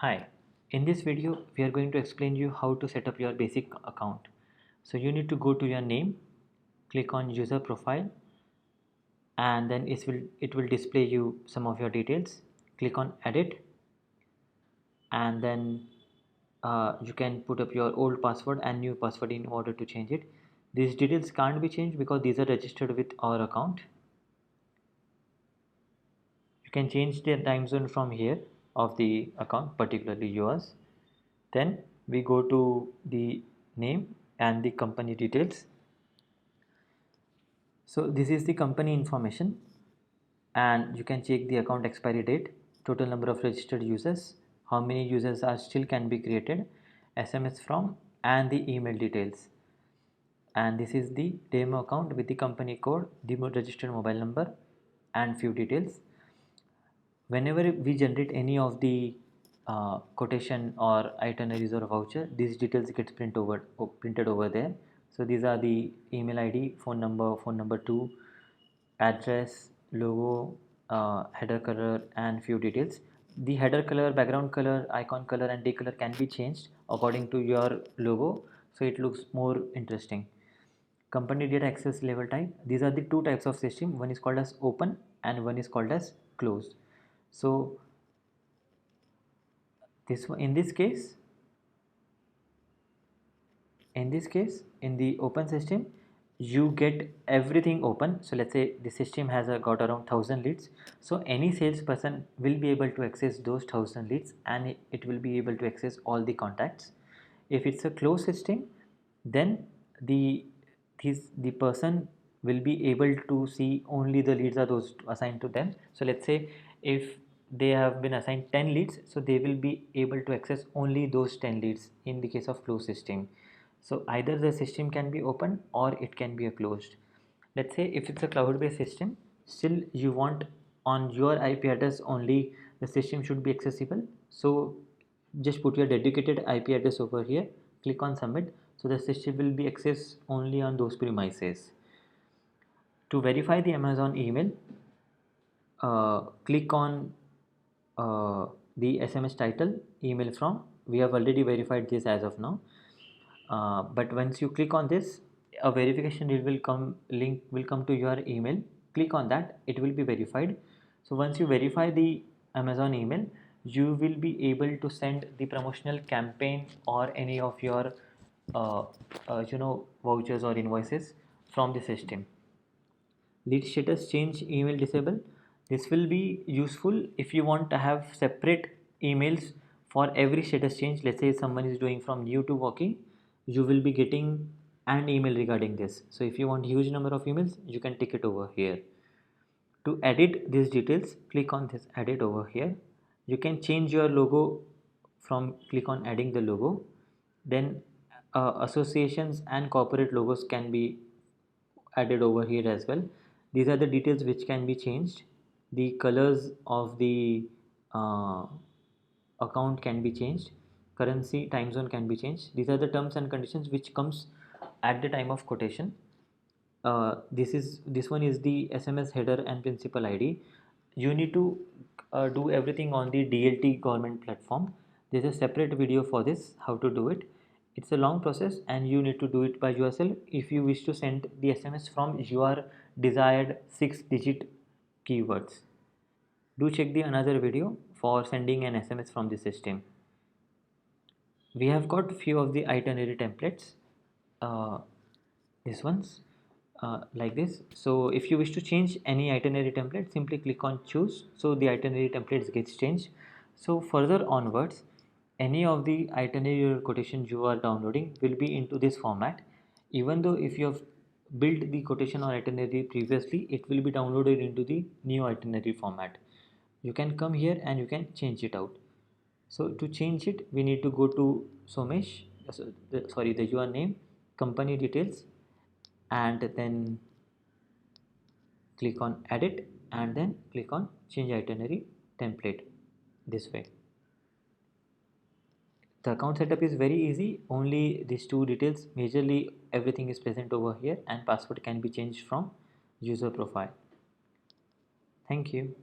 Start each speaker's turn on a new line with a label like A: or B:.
A: Hi, in this video we are going to explain you how to set up your basic account. So you need to go to your name, click on user profile, and then it will display you some of your details. Click on edit, and then you can put up your old password and new password in order to change it. These details can't be changed because these are registered with our account. You can change the time zone from here of the account, particularly yours. Then we go to the name and the company details. So this is the company information, and you can check the account expiry date, total number of registered users, how many users are still can be created, SMS from, and the email details. And this is the demo account with the company code, the registered mobile number, and few details. Whenever we generate any of the quotation or itineraries or voucher, these details get printed over there. So these are the email ID, phone number 2, address, logo, header color, and few details. The header color, background color, icon color, and day color can be changed according to your logo, so it looks more interesting. Company data access level type, these are the two types of system. One is called as open and one is called as closed. So this one, in this case in the open system, you get everything open. So let's say the system has got around 1000 leads, so any salesperson will be able to access those 1000 leads, and it will be able to access all the contacts. If it's a closed system, then the the person will be able to see only the leads are those assigned to them. So let's say if they have been assigned 10 leads, so they will be able to access only those 10 leads in the case of closed system. So either the system can be open or it can be a closed. Let's say if it's a cloud based system, still you want on your IP address only the system should be accessible. So just put your dedicated IP address over here, click on submit, so the system will be accessed only on those premises. To verify the Amazon email, click on the SMS title, email from. We have already verified this as of now. But once you click on this, a verification link will come to your email. Click on that, it will be verified. So once you verify the Amazon email, you will be able to send the promotional campaign or any of your vouchers or invoices from the system. Lead status change email disable, this will be useful if you want to have separate emails for every status change. Let's say someone is doing from new to working, you will be getting an email regarding this. So if you want huge number of emails, you can tick it over here. To edit these details, click on this edit over here. You can change your logo from click on adding the logo. Then associations and corporate logos can be added over here as well. These are the details which can be changed. The colors of the uh, account can be changed. Currency, time zone can be changed. These are the terms and conditions which comes at the time of quotation. This one is the SMS header and principal ID. You need to do everything on the DLT government platform. There's a separate video for this, how to do it. It's a long process and you need to do it by yourself if you wish to send the SMS from your desired 6-digit keywords. Do check the another video for sending an SMS from the system. We have got few of the itinerary templates. uh, this ones like this. So if you wish to change any itinerary template, simply click on choose, so the itinerary templates gets changed. So further onwards, any of the itinerary or quotation you are downloading will be into this format. Even though if you have built the quotation or itinerary previously, it will be downloaded into the new itinerary format. You can come here and you can change it out. So to change it, we need to go to Somesh, the your name, company details, and then click on edit, and then click on change itinerary template. This way the account setup is very easy. Only these two details, majorly everything is present over here, and password can be changed from user profile. Thank you.